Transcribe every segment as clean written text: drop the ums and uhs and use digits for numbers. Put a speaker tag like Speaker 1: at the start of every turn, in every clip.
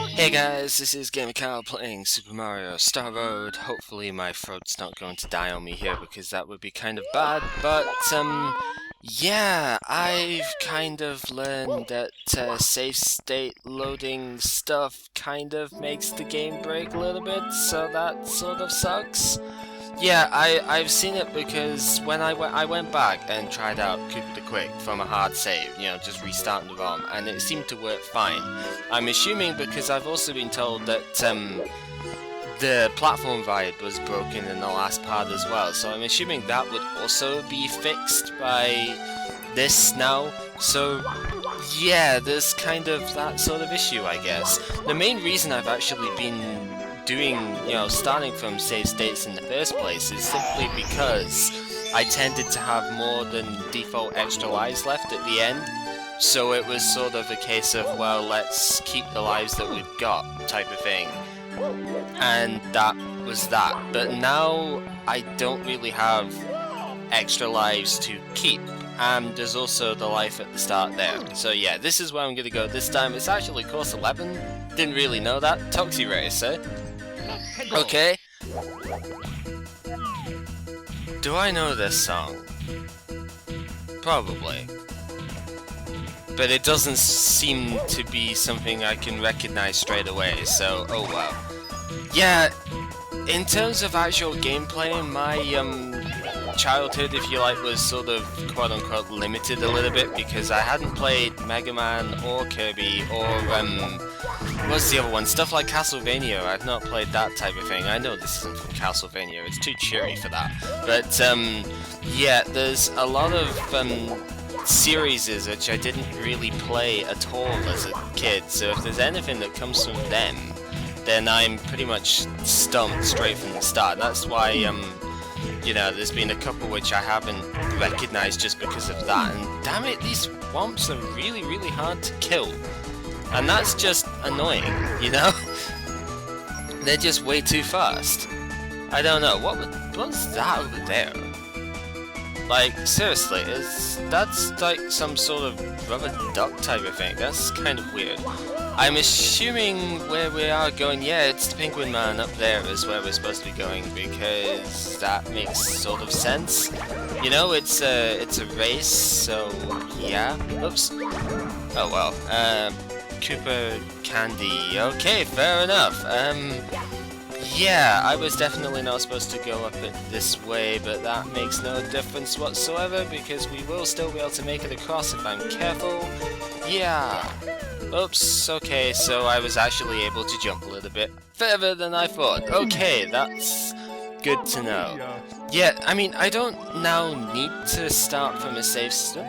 Speaker 1: Hey guys, this is gamercal playing Super Mario Star Road. Hopefully my throat's not going to die on me here because that would be kind of bad, but yeah, I've kind of learned that safe state loading stuff kind of makes the game break a little bit, so that sort of sucks. Yeah, I've seen it because when I went back and tried out Cooper the Quick from a hard save, you know, just restarting the ROM, and it seemed to work fine. I'm assuming because I've also been told that the platform ride was broken in the last part as well, so I'm assuming that would also be fixed by this now. So yeah, there's kind of that sort of issue, I guess. The main reason I've actually been doing, you know, starting from save states in the first place is simply because I tended to have more than default extra lives left at the end. So it was sort of a case of, well, let's keep the lives that we've got type of thing. And that was that. But now I don't really have extra lives to keep. And there's also the life at the start there. So yeah, this is where I'm gonna go this time. It's actually course 11. Didn't really know that. Toxy Racer. Okay. Do I know this song? Probably. But it doesn't seem to be something I can recognize straight away, so oh well. Yeah, in terms of actual gameplay, my childhood, if you like, was sort of quote-unquote limited a little bit because I hadn't played Mega Man or Kirby or what's the other one? Stuff like Castlevania. I've not played that type of thing. I know this isn't from Castlevania, it's too cheery for that. But yeah, there's a lot of series which I didn't really play at all as a kid, so if there's anything that comes from them, then I'm pretty much stumped straight from the start. That's why you know, there's been a couple which I haven't recognized just because of that, and damn it, these swamps are really, really hard to kill. And that's just annoying, you know? They're just way too fast. I don't know, what's that over there? Like, seriously, that's like some sort of rubber duck type of thing. That's kind of weird. I'm assuming where we are going, yeah, it's the Penguin Man up there is where we're supposed to be going, because that makes sort of sense. You know, it's a race, so yeah. Oops. Oh well. Cooper Candy. Okay, fair enough. Yeah, I was definitely not supposed to go up it this way, but that makes no difference whatsoever, because we will still be able to make it across if I'm careful. Yeah. Oops, okay, so I was actually able to jump a little bit further than I thought. Okay, that's good to know. Yeah, I mean, I don't now need to start from a save state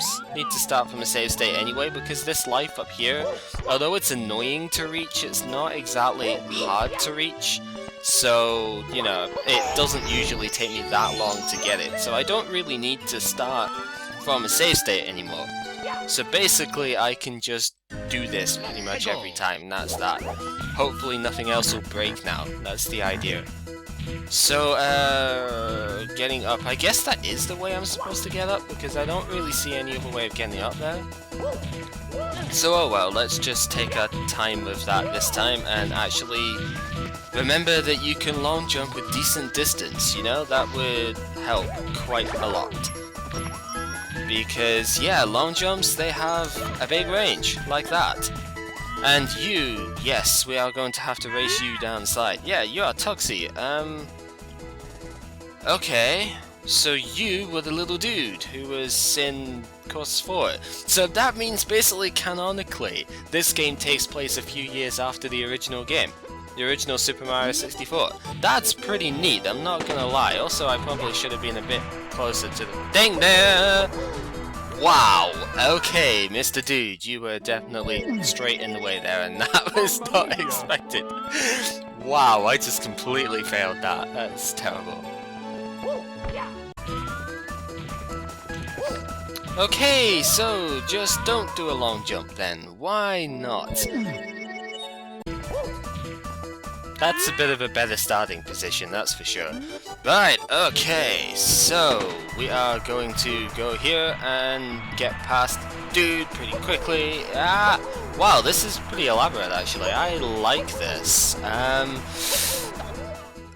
Speaker 1: anyway, because this life up here, although it's annoying to reach, it's not exactly hard to reach. So, you know, it doesn't usually take me that long to get it, so I don't really need to start from a save state anymore. So basically, I can just do this pretty much every time, and that's that. Hopefully nothing else will break now, that's the idea. So, getting up, I guess that is the way I'm supposed to get up, because I don't really see any other way of getting up there. So, oh well, let's just take our time with that this time, and actually remember that you can long jump a decent distance, you know, that would help quite a lot. Because, yeah, long jumps, they have a big range, like that. And you, yes, we are going to have to race you down the slide. Yeah, you are Toxy. Okay, so you were the little dude who was in course 4. So that means basically canonically, this game takes place a few years after the original game. The original Super Mario 64. That's pretty neat, I'm not gonna lie. Also, I probably should have been a bit closer to the thing there! Wow, okay, Mr. Dude, you were definitely straight in the way there, and that was not expected. Wow, I just completely failed that. That's terrible. Okay, so just don't do a long jump then. Why not? That's a bit of a better starting position, that's for sure. Right, okay, so we are going to go here and get past dude pretty quickly. Ah, wow, this is pretty elaborate actually. I like this.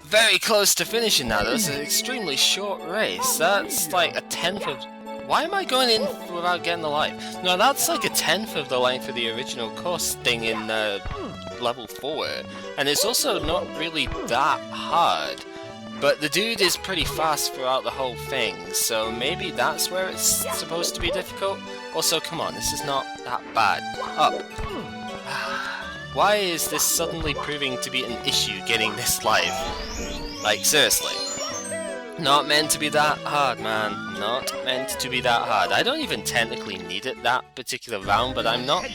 Speaker 1: Very close to finishing now. That's an extremely short race. That's like a tenth of... Why am I going in without getting the life? No, that's like a tenth of the length of the original course thing in level 4. And it's also not really that hard. But the dude is pretty fast throughout the whole thing, so maybe that's where it's supposed to be difficult? Also, come on, this is not that bad. Up. Why is this suddenly proving to be an issue getting this life? Like, seriously. Not meant to be that hard, man. Not meant to be that hard. I don't even technically need it that particular round, but I'm not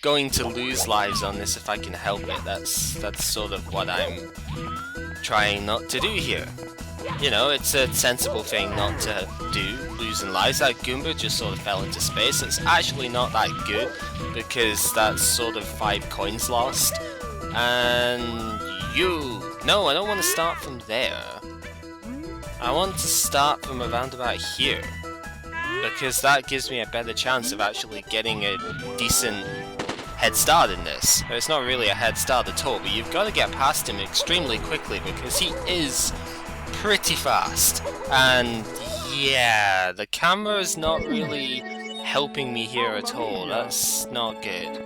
Speaker 1: going to lose lives on this if I can help it. That's sort of what I'm trying not to do here. You know, it's a sensible thing not to do, losing lives. That Goomba just sort of fell into space. It's actually not that good, because that's sort of 5 coins lost. And you... No, I don't want to start from there. I want to start from around about here, because that gives me a better chance of actually getting a decent head start in this. It's not really a head start at all, but you've got to get past him extremely quickly because he is pretty fast. And yeah, the camera is not really helping me here at all. That's not good.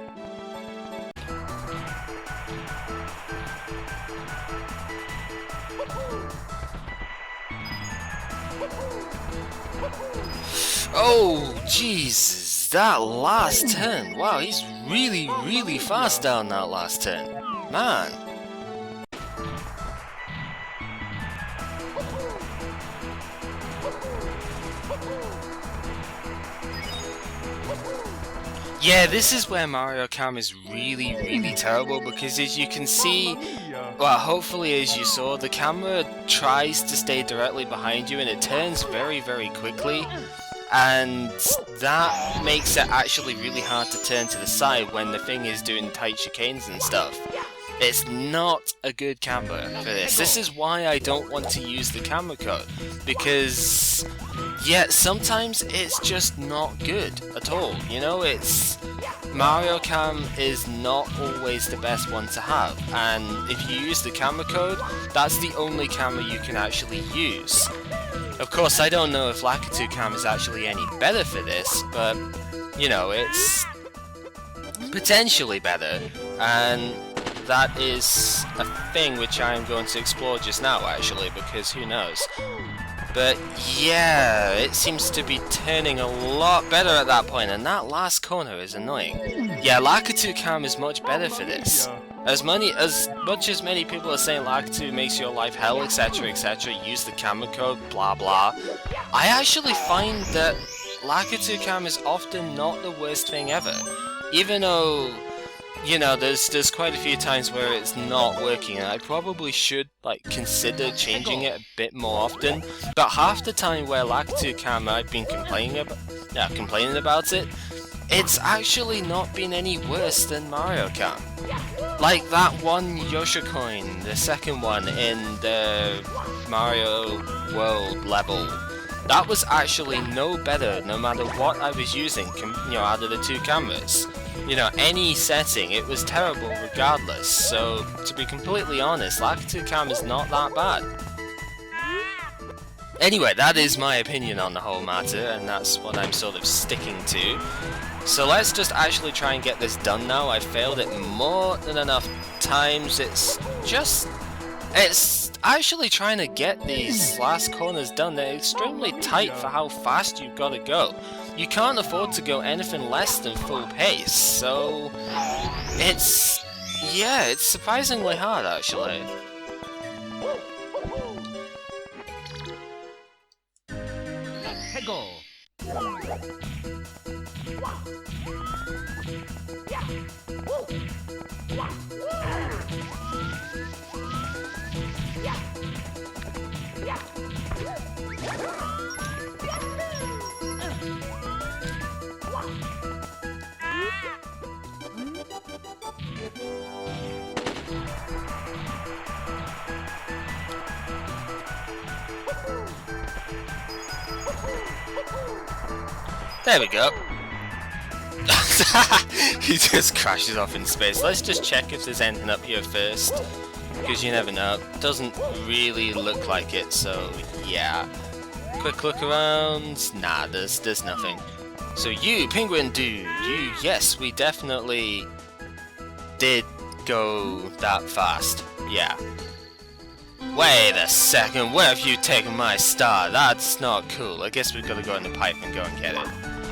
Speaker 1: Oh, Jesus, that last turn. Wow, he's really, really fast down that last turn. Man. Yeah, this is where Mario Kart is really, really terrible, because as you can see, well, hopefully as you saw, the camera tries to stay directly behind you and it turns very, very quickly. And that makes it actually really hard to turn to the side when the thing is doing tight chicanes and stuff. It's not a good camera for this. This is why I don't want to use the camera code, because yeah, sometimes it's just not good at all. You know, it's... Mario Cam is not always the best one to have, and if you use the camera code, that's the only camera you can actually use. Of course, I don't know if Lakitu Cam is actually any better for this, but, you know, it's potentially better, and that is a thing which I'm going to explore just now, actually, because who knows. But yeah, it seems to be turning a lot better at that point, and that last corner is annoying. Yeah, Lakitu Cam is much better for this. As much as many people are saying Lakitu makes your life hell, etc, etc, use the camera code, blah blah, I actually find that Lakitu Cam is often not the worst thing ever. Even though, you know, there's quite a few times where it's not working, and I probably should, like, consider changing it a bit more often. But half the time where Lakitu Cam I've been complaining about it, it's actually not been any worse than Mario Cam. Like that one Yoshi coin, the second one in the Mario World level. That was actually no better, no matter what I was using, you know, out of the 2 cameras. You know, any setting, it was terrible regardless. So, to be completely honest, Lakitu Cam is not that bad. Anyway, that is my opinion on the whole matter, and that's what I'm sort of sticking to. So let's just actually try and get this done now. I've failed it more than enough times. It's actually trying to get these last corners done. They're extremely tight for how fast you've got to go. You can't afford to go anything less than full pace, so it's surprisingly hard actually. There we go. He just crashes off in space. Let's just check if there's anything up here first, because you never know. Doesn't really look like it, so yeah. Quick look around. Nah, there's nothing. So you, penguin dude, yes, we definitely did go that fast. Yeah. Wait a second, where have you taken my star? That's not cool. I guess we've got to go in the pipe and go and get it.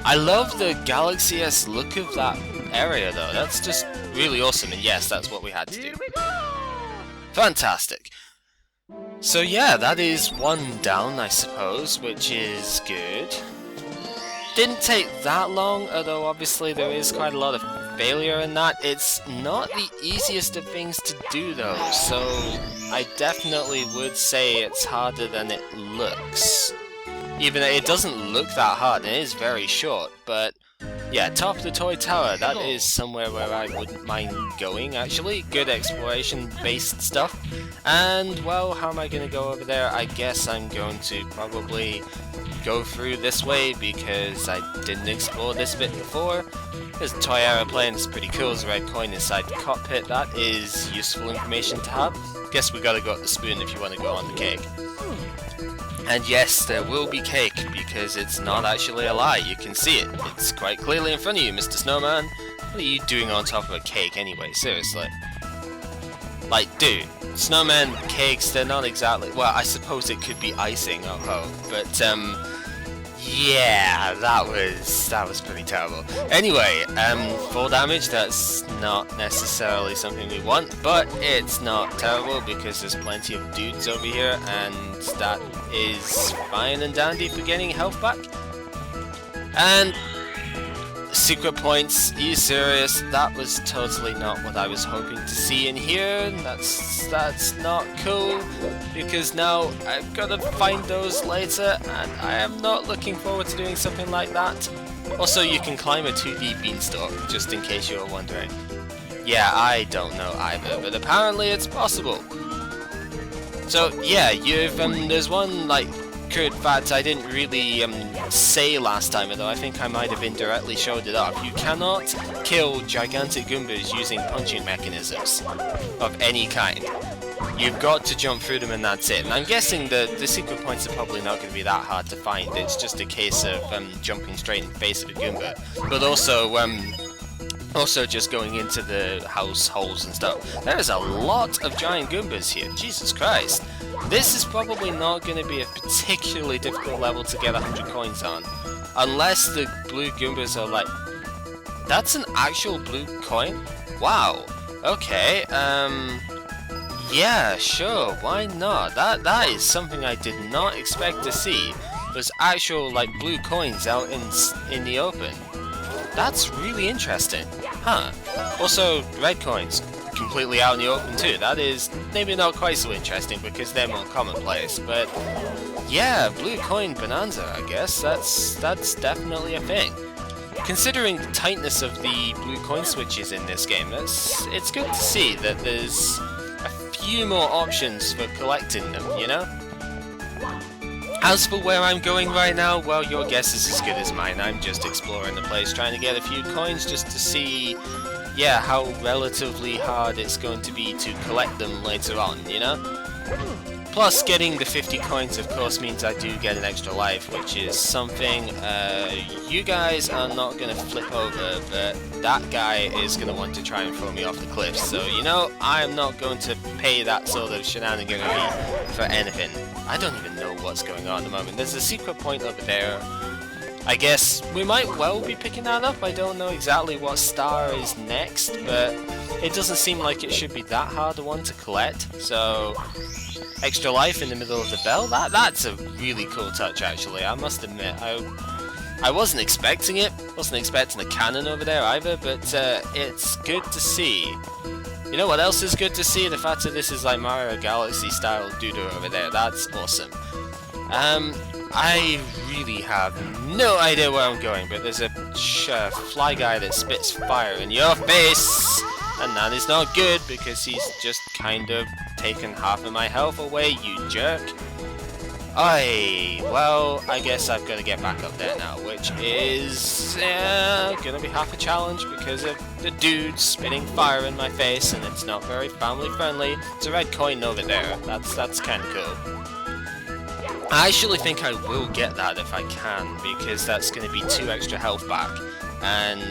Speaker 1: I love the Galaxy-esque look of that area though. That's just really awesome, and yes, that's what we had to do. Fantastic. So yeah, that is one down, I suppose, which is good. Didn't take that long, although obviously there is quite a lot of failure in that. It's not the easiest of things to do though, so I definitely would say it's harder than it looks. Even though it doesn't look that hard, it is very short, but yeah, top of the toy tower, that is somewhere where I wouldn't mind going actually. Good exploration based stuff. And well, how am I going to go over there? I guess I'm going to probably go through this way because I didn't explore this bit before. There's a toy aeroplane, it's pretty cool, there's a red coin inside the cockpit, that is useful information to have. Guess we gotta go up the spoon if you want to go on the cake. And yes, there will be cake, because it's not actually a lie, you can see it. It's quite clearly in front of you, Mr. Snowman. What are you doing on top of a cake anyway, seriously? Like, dude, snowman cakes, they're not exactly... Well, I suppose it could be icing, but, yeah, that was pretty terrible. Anyway, full damage, that's not necessarily something we want, but it's not terrible because there's plenty of dudes over here, and that is fine and dandy for getting health back. And secret points, are you serious? That was totally not what I was hoping to see in here. That's not cool, because now I've got to find those later, and I am not looking forward to doing something like that. Also, you can climb a 2D beanstalk, just in case you were wondering. Yeah, I don't know either, but apparently it's possible. So yeah, there's one like good fact I didn't really say last time, although I think I might have indirectly showed it off. You cannot kill gigantic Goombas using punching mechanisms of any kind. You've got to jump through them and that's it. And I'm guessing the secret points are probably not going to be that hard to find. It's just a case of jumping straight in the face of a Goomba. But also just going into the house holes and stuff. There is a lot of giant Goombas here, Jesus Christ. This is probably not going to be a particularly difficult level to get 100 coins on. Unless the blue Goombas are like... That's an actual blue coin? Wow. Okay, yeah, sure, why not? That is something I did not expect to see. There's actual, like, blue coins out in the open. That's really interesting. Huh. Also, red coins. Completely out in the open too. That is maybe not quite so interesting because they're more commonplace, but yeah, blue coin bonanza, I guess. That's definitely a thing. Considering the tightness of the blue coin switches in this game, it's good to see that there's a few more options for collecting them, you know? As for where I'm going right now, well, your guess is as good as mine. I'm just exploring the place, trying to get a few coins just to see, yeah, how relatively hard it's going to be to collect them later on, you know? Plus, getting the 50 coins, of course, means I do get an extra life, which is something you guys are not going to flip over, but that guy is going to want to try and throw me off the cliff. So, you know, I am not going to pay that sort of shenaniganery for anything. I don't even know what's going on at the moment. There's a secret point over there. I guess we might well be picking that up. I don't know exactly what star is next, but it doesn't seem like it should be that hard a one to collect. So, extra life in the middle of the bell, that's a really cool touch actually, I must admit. I wasn't expecting it, wasn't expecting a cannon over there either, but it's good to see. You know what else is good to see? The fact that this is like Mario Galaxy style doo-doo over there, that's awesome. I really have no idea where I'm going, but there's a fly guy that spits fire in your face, and that is not good because he's just kind of taken half of my health away, you jerk. Well, I guess I've got to get back up there now, which is gonna be half a challenge because of the dude spitting fire in my face, and it's not very family friendly. It's a red coin over there. That's kind of cool. I actually think I will get that if I can, because that's going to be 2 extra health back. And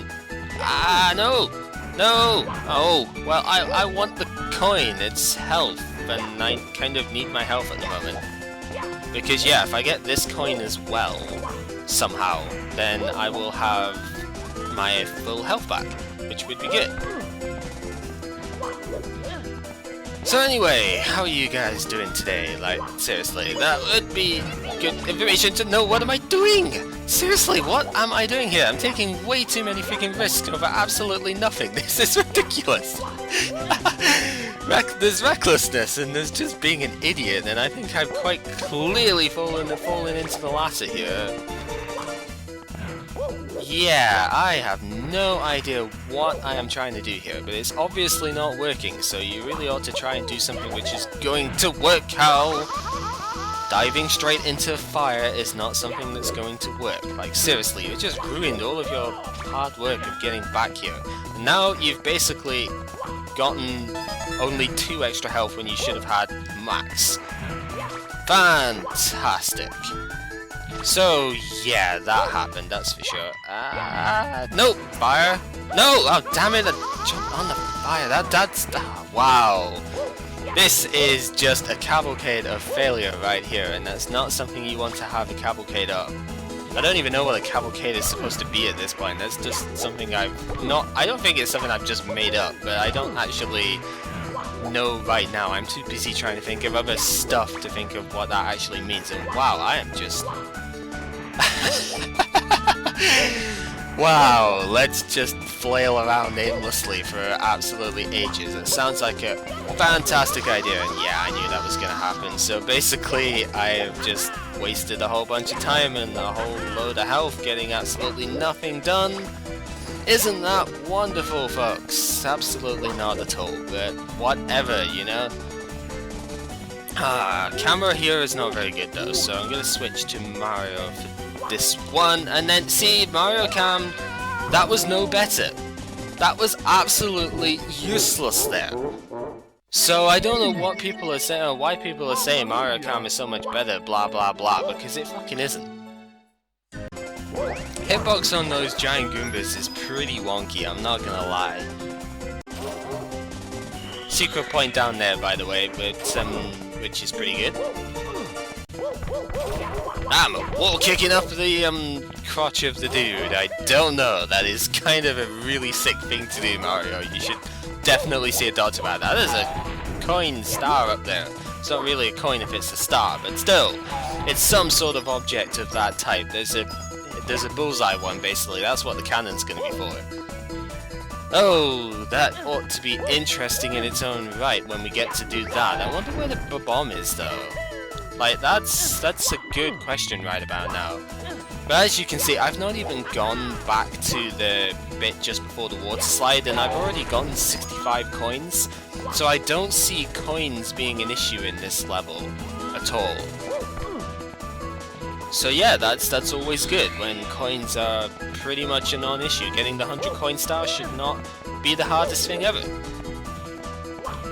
Speaker 1: no. Oh, well, I want the coin. It's health, and I kind of need my health at the moment. Because, yeah, if I get this coin as well, somehow, then I will have my full health back, which would be good. So anyway, how are you guys doing today? Like, seriously, that would be good information to know. What am I doing? Seriously, what am I doing here? I'm taking way too many freaking risks over absolutely nothing. This is ridiculous. There's recklessness and there's just being an idiot, and I think I've quite clearly fallen into the latter here. Yeah, I have no idea what I am trying to do here, but it's obviously not working, so you really ought to try and do something which is going to work, Cal! Diving straight into fire is not something that's going to work. Like, seriously, you just ruined all of your hard work of getting back here. And now you've basically gotten only 2 extra health when you should have had max. Fantastic. So, yeah, that happened, that's for sure. Nope, fire. No! Oh, damn it, I jumped on the fire. That's... wow. This is just a cavalcade of failure right here, and that's not something you want to have a cavalcade of. I don't even know what a cavalcade is supposed to be at this point. That's just something I don't think it's something I've just made up, but I don't actually know right now. I'm too busy trying to think of other stuff to think of what that actually means, and wow, I am just... Wow, let's just flail around aimlessly for absolutely ages. It sounds like a fantastic idea, and yeah, I knew that was going to happen. So basically, I have just wasted a whole bunch of time and a whole load of health getting absolutely nothing done. Isn't that wonderful, folks? Absolutely not at all, but whatever, you know? Camera here is not very good though, so I'm going to switch to Mario for this one, and then, see, Mario Cam, that was no better. That was absolutely useless there. So I don't know what people are saying, or why people are saying Mario Cam is so much better, blah blah blah, because it fucking isn't. Hitbox on those giant Goombas is pretty wonky, I'm not gonna lie. Secret point down there, by the way, but which is pretty good. I'm a wall kicking up the crotch of the dude. I don't know. That is kind of a really sick thing to do, Mario. You should definitely see a dodge about that. There's a coin star up there. It's not really a coin if it's a star, but still, it's some sort of object of that type. There's a bullseye one, basically. That's what the cannon's going to be for. Oh, that ought to be interesting in its own right when we get to do that. I wonder where the bomb is, though. Like, that's a good question right about now. But as you can see, I've not even gone back to the bit just before the water slide, and I've already gotten 65 coins. So I don't see coins being an issue in this level at all. So yeah, that's always good when coins are pretty much a non-issue. Getting the 100 coin star should not be the hardest thing ever.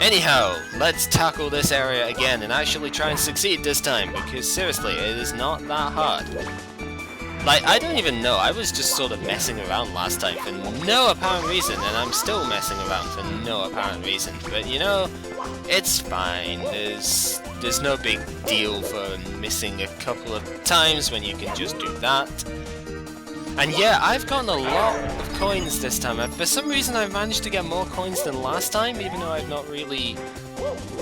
Speaker 1: Anyhow, let's tackle this area again and actually try and succeed this time, because seriously, it is not that hard. Like, I don't even know, I was just sort of messing around last time for no apparent reason, and I'm still messing around for no apparent reason. But you know, it's fine, there's no big deal for missing a couple of times when you can just do that. And yeah, I've gotten a lot of coins this time. For some reason I've managed to get more coins than last time, even though I've not really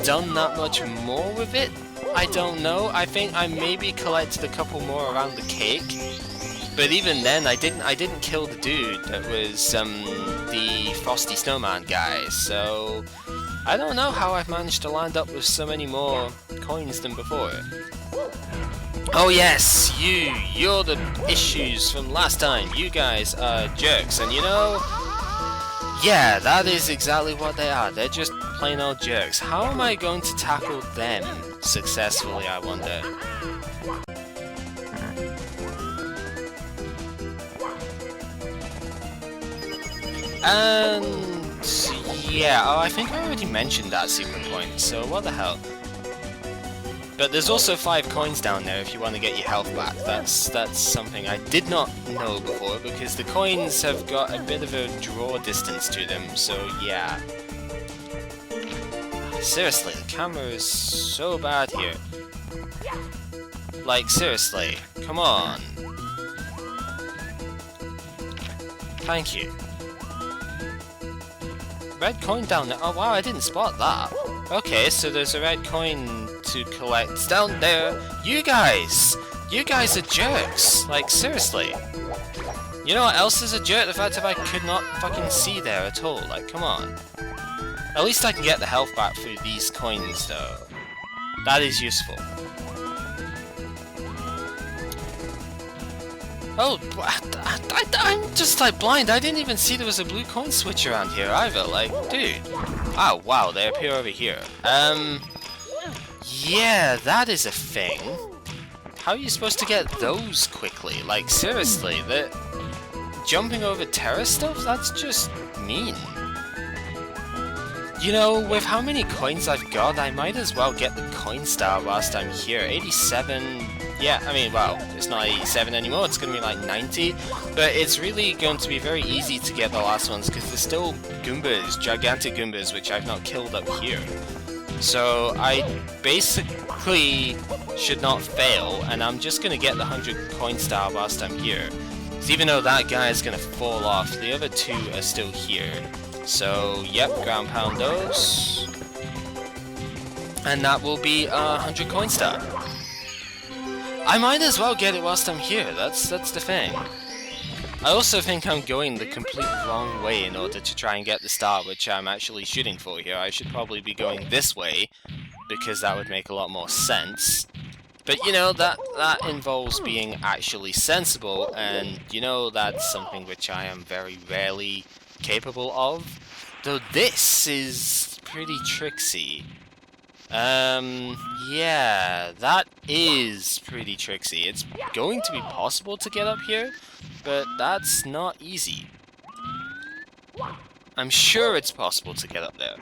Speaker 1: done that much more with it. I don't know, I think I maybe collected a couple more around the cake. But even then, I didn't kill the dude that was the Frosty Snowman guy, so I don't know how I've managed to land up with so many more coins than before. Oh yes, you're the issues from last time. You guys are jerks, and you know, yeah, that is exactly what they are. They're just plain old jerks. How am I going to tackle them successfully, I wonder? And yeah, oh, I think I already mentioned that secret point, so what the hell. But there's also 5 coins down there if you want to get your health back. That's something I did not know before, because the coins have got a bit of a draw distance to them, so yeah. Seriously, the camera is so bad here. Like, seriously, come on. Thank you. Red coin down there. Oh wow, I didn't spot that. Okay, so there's a red coin to collect down there. You guys are jerks. Like, seriously. You know what else is a jerk? The fact that I could not fucking see there at all. Like, come on. At least I can get the health back through these coins, though. That is useful. Oh, I'm just like blind. I didn't even see there was a blue coin switch around here either. Like, dude. Oh, wow, they appear over here. Yeah, that is a thing. How are you supposed to get those quickly? Like, seriously, jumping over terrace stuff? That's just mean. You know, with how many coins I've got, I might as well get the coin star whilst I'm here. 87... Yeah, I mean, well, it's not 87 anymore, it's going to be like 90, but it's really going to be very easy to get the last ones, because there's still Goombas, gigantic Goombas, which I've not killed up here. So I basically should not fail, and I'm just going to get the 100 coin star whilst I'm here. So even though that guy is going to fall off, the other 2 are still here. So, yep, ground pound those. And that will be 100 coin star. I might as well get it whilst I'm here, that's the thing. I also think I'm going the complete wrong way in order to try and get the star, which I'm actually shooting for here. I should probably be going this way, because that would make a lot more sense. But you know, that involves being actually sensible, and you know, that's something which I am very rarely capable of. Though this is pretty tricksy. Yeah, that is pretty tricksy. It's going to be possible to get up here, but that's not easy. I'm sure it's possible to get up there.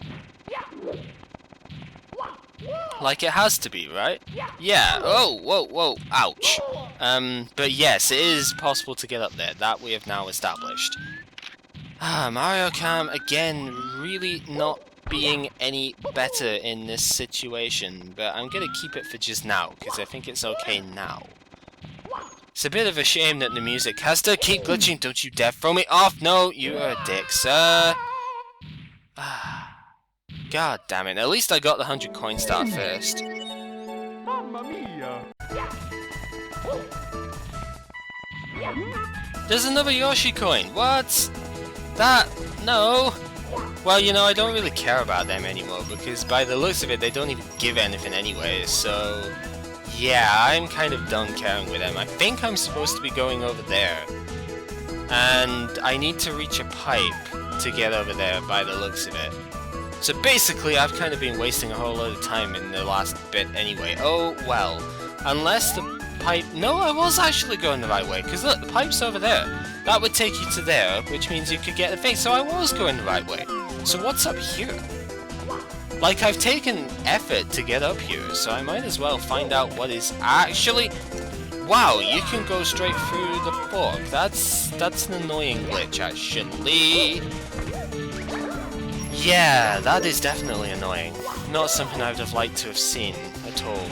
Speaker 1: Like it has to be, right? Yeah, oh, whoa, whoa, ouch. But yes, it is possible to get up there. That we have now established. Mario Kart, again, really not being any better in this situation, but I'm gonna keep it for just now, because I think it's okay now. It's a bit of a shame that the music has to keep glitching. Don't you dare throw me off! No, you are a dick, sir! God damn it, at least I got the 100 coin star first. Mamma mia! There's another Yoshi coin! What? That... no! Well, you know, I don't really care about them anymore, because by the looks of it, they don't even give anything anyway, so... yeah, I'm kind of done caring with them. I think I'm supposed to be going over there. And I need to reach a pipe to get over there, by the looks of it. So basically, I've kind of been wasting a whole load of time in the last bit anyway. Oh, well. Unless the pipe... no, I was actually going the right way, because look, the pipe's over there. That would take you to there, which means you could get the thing, so I was going the right way. So what's up here? Like, I've taken effort to get up here, so I might as well find out what is actually... wow, you can go straight through the fork. That's an annoying glitch, actually. Yeah, that is definitely annoying. Not something I would have liked to have seen at all.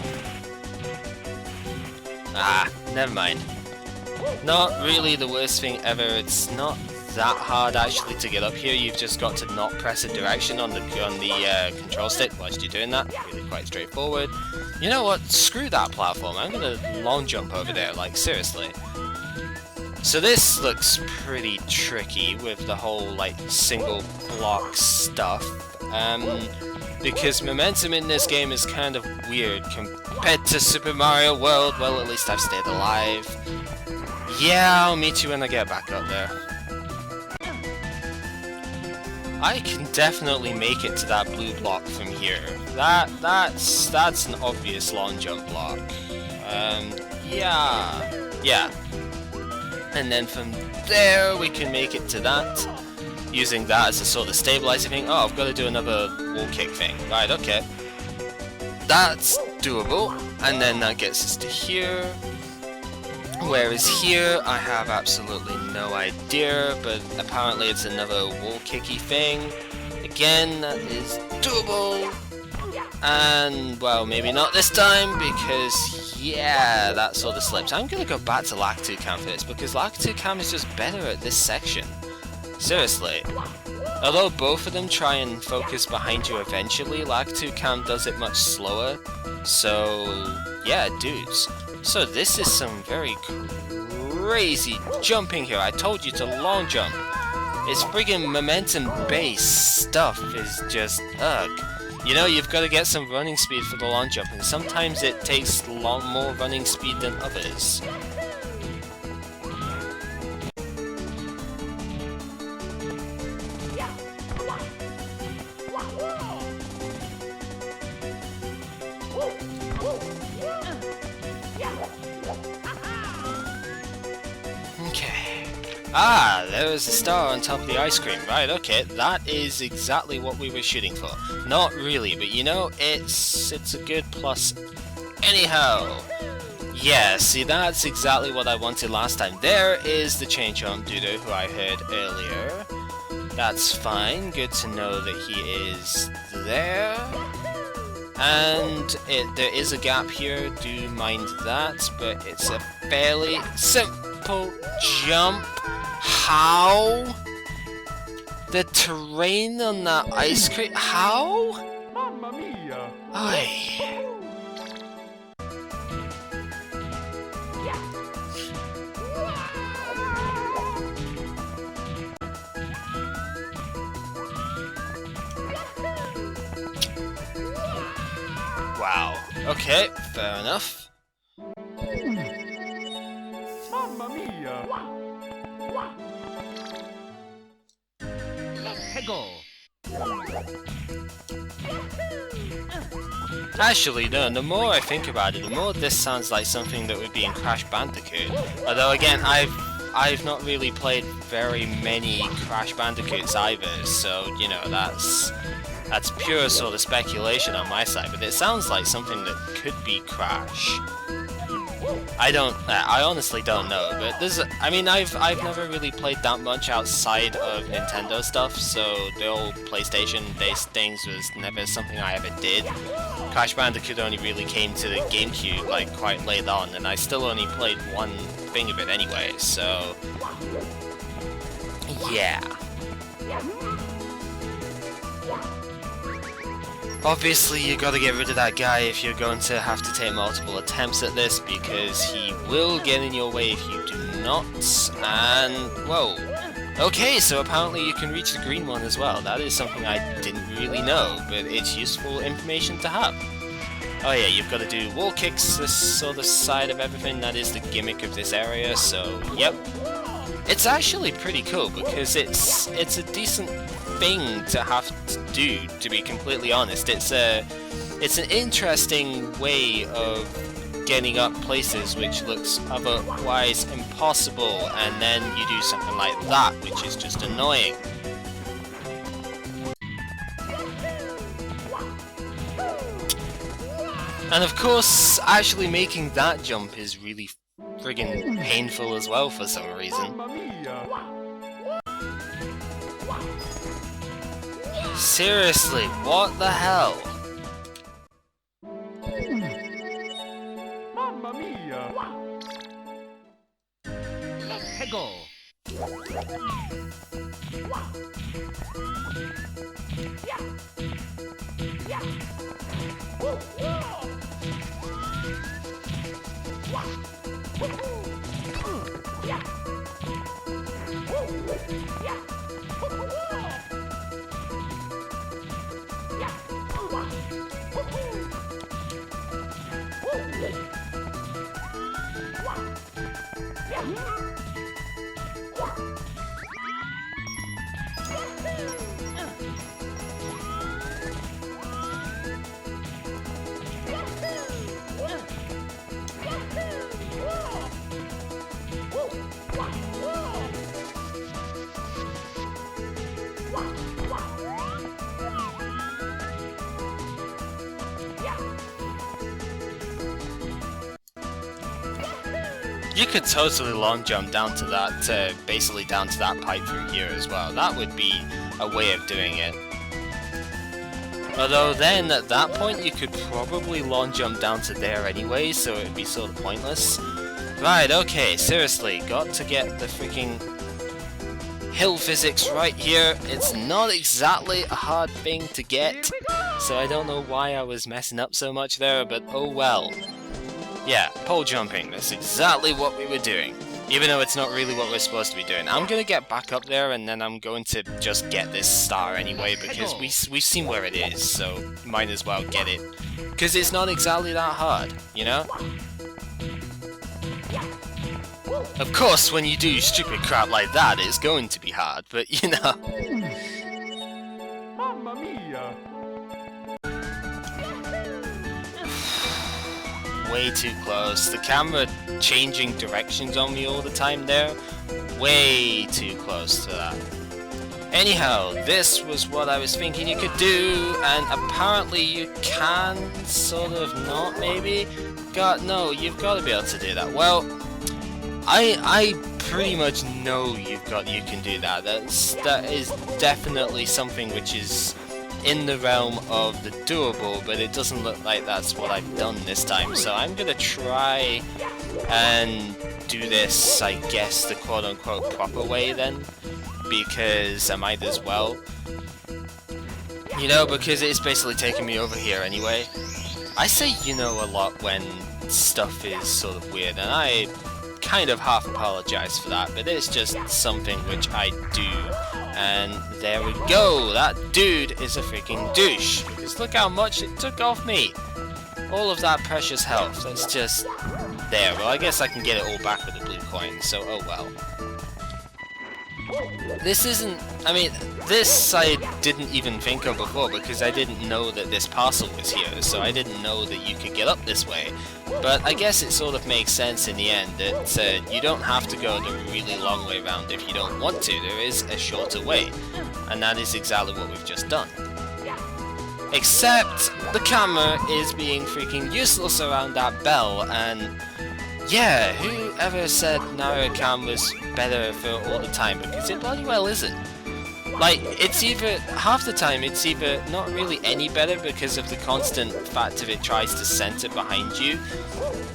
Speaker 1: Ah, never mind. Not really the worst thing ever. It's not that hard actually to get up here. You've just got to not press a direction on the control stick whilst you're doing that. Really quite straightforward. You know what? Screw that platform. I'm gonna long jump over there. Like, seriously. So this looks pretty tricky with the whole like single block stuff. Because momentum in this game is kind of weird compared to Super Mario World. Well, at least I've stayed alive. Yeah, I'll meet you when I get back up there. I can definitely make it to that blue block from here. That's an obvious long jump block. Yeah. And then from there we can make it to that. using that as a sort of stabilizer thing. Oh, I've got to do another wall kick thing. Right, okay. That's doable. And then that gets us to here. Whereas here, I have absolutely no idea, but apparently it's another wall kicky thing. Again, that is doable. And, well, maybe not this time, because, yeah, that sort of slips. I'm gonna go back to Lakitu Cam for this, because Lakitu Cam is just better at this section. Seriously. Although both of them try and focus behind you eventually, Lakitu Cam does it much slower. So, yeah, dudes. So this is some very crazy jumping here. I told you to long jump. It's friggin' momentum-based stuff is just, ugh. You know, you've got to get some running speed for the long jump, and sometimes it takes more running speed than others. Okay. Ah, there is a star on top of the ice cream. Right, okay, that is exactly what we were shooting for. Not really, but you know, it's a good plus. Anyhow, yeah, see, that's exactly what I wanted last time. There is the chain jump dude who I heard earlier. That's fine, good to know that he is there. And there is a gap here, do mind that, but it's a fairly simple jump. How? The terrain on that ice cream? How? Mamma mia! Aye. Wow. Okay, fair enough. Mamma mia! Actually, no, the more I think about it, the more this sounds like something that would be in Crash Bandicoot. Although again, I've not really played very many Crash Bandicoots either, so, you know, that's pure sort of speculation on my side, but it sounds like something that could be Crash. I honestly don't know, but I've never really played that much outside of Nintendo stuff, so the old PlayStation-based things was never something I ever did. Crash Bandicoot only really came to the GameCube, like, quite late on, and I still only played one thing of it anyway, so... yeah. Obviously, you gotta get rid of that guy if you're going to have to take multiple attempts at this, because he will get in your way if you do not, and... whoa. Okay, so apparently you can reach the green one as well. That is something I didn't really know, but it's useful information to have. Oh yeah, you've got to do wall kicks, this sort of side of everything. That is the gimmick of this area, so yep. It's actually pretty cool, because it's a decent thing to have to do, to be completely honest. It's an interesting way of getting up places which looks otherwise impossible, and then you do something like that, which is just annoying. And of course, actually making that jump is really friggin' painful as well for some reason. Seriously, what the hell? Mamma mia! Let's go! You could totally long jump down to that, basically down to that pipe from here as well. That would be a way of doing it. Although then, at that point, you could probably long jump down to there anyway, so it would be sort of pointless. Right, okay, seriously, got to get the freaking hill physics right here. It's not exactly a hard thing to get, so I don't know why I was messing up so much there, but oh well. Yeah, pole jumping, that's exactly what we were doing. Even though it's not really what we're supposed to be doing. I'm gonna get back up there and then I'm going to just get this star anyway, because we've seen where it is, so might as well get it. Because it's not exactly that hard, you know? Of course, when you do stupid crap like that, it's going to be hard, but you know.
Speaker 2: Mamma mia!
Speaker 1: Way too close. The camera changing directions on me all the time there. Way too close to that. Anyhow, this was what I was thinking you could do, and apparently you can sort of not, maybe? No, you've got to be able to do that. Well, I pretty much know you can do that. That is definitely something which is in the realm of the doable, but it doesn't look like that's what I've done this time. So I'm gonna try and do this, I guess, the quote-unquote proper way then, because I might as well. You know, because it's basically taking me over here anyway. I say you know a lot when stuff is sort of weird, and I kind of half apologize for that, but it's just something which I do. And there we go, that dude is a freaking douche, because look how much it took off me. All of that precious health, that's just there. Well, I guess I can get it all back with the blue coin, so oh well. This isn't, I mean, this I didn't even think of before because I didn't know that this parcel was here, so I didn't know that you could get up this way. But I guess it sort of makes sense in the end that you don't have to go the really long way around if you don't want to. There is a shorter way, and that is exactly what we've just done. Except the camera is being freaking useless around that bell, and yeah, whoever said narrow cam was better for all the time, because it bloody well isn't. Like, it's either, half the time it's either not really any better because of the constant fact of it tries to center behind you,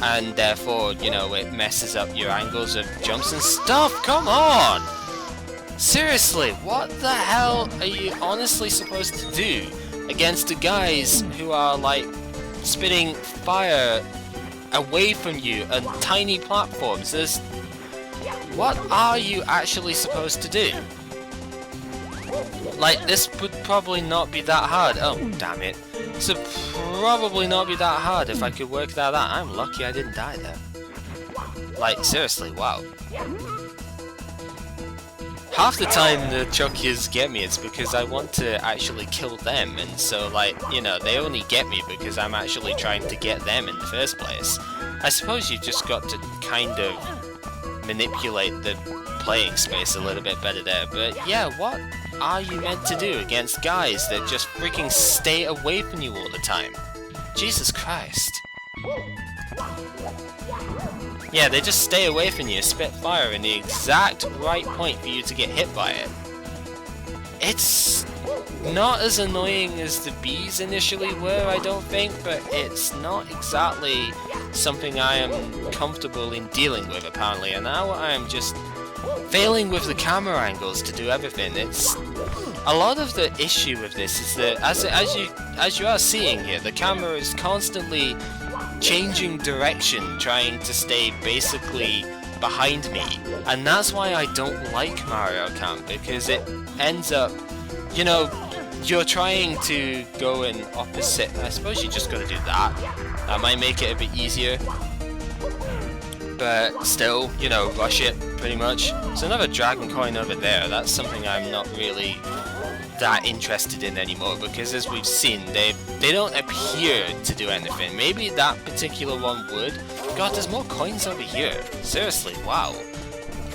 Speaker 1: and therefore, you know, it messes up your angles of jumps and stuff. Come on! Seriously, what the hell are you honestly supposed to do against the guys who are, like, spitting fire away from you on tiny platforms? What are you actually supposed to do? Like, this would probably not be that hard. Oh, damn it. This would probably not be that hard if I could work that out. I'm lucky I didn't die there. Like, seriously, wow. Half the time the Chuckies get me, it's because I want to actually kill them, and so, like, you know, they only get me because I'm actually trying to get them in the first place. I suppose you've just got to kind of manipulate the playing space a little bit better there, but yeah, what are you meant to do against guys that just freaking stay away from you all the time? Jesus Christ. Yeah, they just stay away from you, spit fire in the exact right point for you to get hit by it. It's not as annoying as the bees initially were, I don't think, but it's not exactly something I am comfortable in dealing with, apparently, and now I am just failing with the camera angles to do everything. It's a lot of the issue with this is that as you are seeing here, the camera is constantly changing direction, trying to stay basically behind me, and that's why I don't like Mario Kart, because it ends up, you know, you're trying to go in opposite. I suppose you just gotta do that. That might make it a bit easier, but still, you know, rush it pretty much. There's another dragon coin over there. That's something I'm not really that interested in anymore, because as we've seen, they don't appear to do anything. Maybe that particular one would. God, there's more coins over here. Seriously, wow.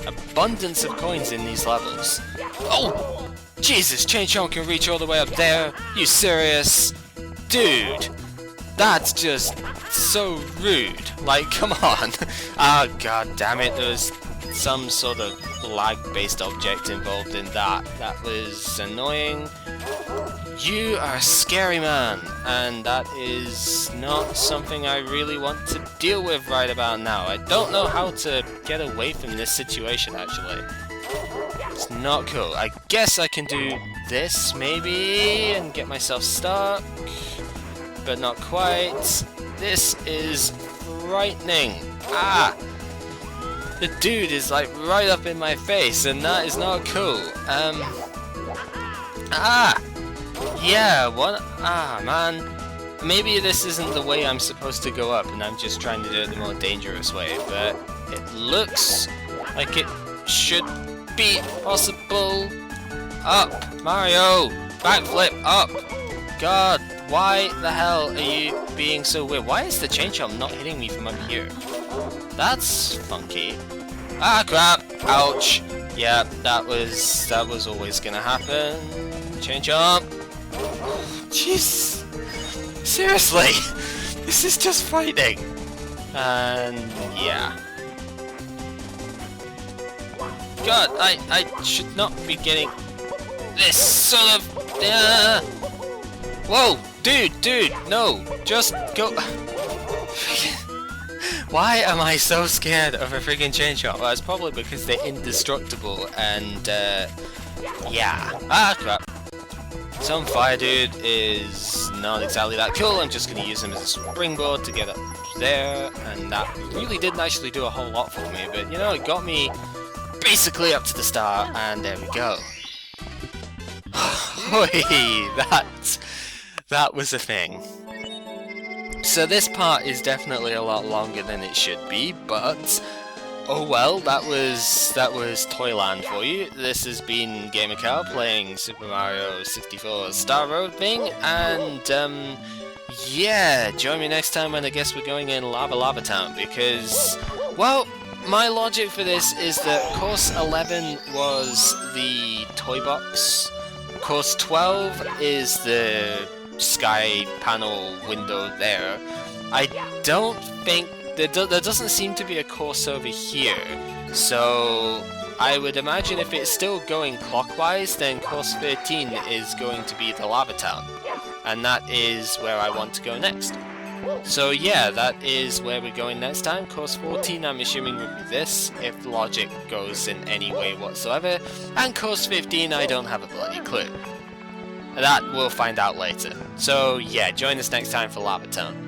Speaker 1: Abundance of coins in these levels. Oh! Jesus, Chain Chomp can reach all the way up there. You serious? Dude! That's just so rude. Like, come on. Ah, god damn it, there's some sort of lag-based object involved in that. That was annoying. You are a scary man, and that is not something I really want to deal with right about now. I don't know how to get away from this situation, actually. It's not cool. I guess I can do this, maybe, and get myself stuck, but not quite. This is frightening. Ah! The dude is like right up in my face, and that is not cool. Ah! Yeah, what? Ah, man. Maybe this isn't the way I'm supposed to go up, and I'm just trying to do it the more dangerous way, but it looks like it should be possible. Up! Mario! Backflip! Up! God, why the hell are you being so weird? Why is the chain jump not hitting me from up here? That's funky. Ah, crap! Ouch! Yeah, that was always gonna happen. Chain jump! Jeez! Seriously! This is just frightening! And yeah. God, I should not be getting this sort of... Whoa! Dude, no! Just go... Why am I so scared of a friggin' chain shot? Well, it's probably because they're indestructible and, yeah. Ah, crap. Some fire dude is not exactly that cool. I'm just gonna use him as a springboard to get up there, and that really didn't actually do a whole lot for me, but, you know, it got me basically up to the start, and there we go. That was a thing. So this part is definitely a lot longer than it should be, but oh well, that was Toyland for you. This has been gamercal playing Super Mario 64 Star Road thing, and yeah, join me next time when I guess we're going in Lava Town, because, well, my logic for this is that course 11 was the toy box, course 12 is the sky panel window there. I don't think there doesn't seem to be a course over here, so I would imagine if it's still going clockwise, then course 13 is going to be the Lava Town, and that is where I want to go next. So yeah, that is where we're going next time. Course 14 I'm assuming will be this, if logic goes in any way whatsoever, and course 15 I don't have a bloody clue. That we'll find out later. So yeah, join us next time for Lava Town.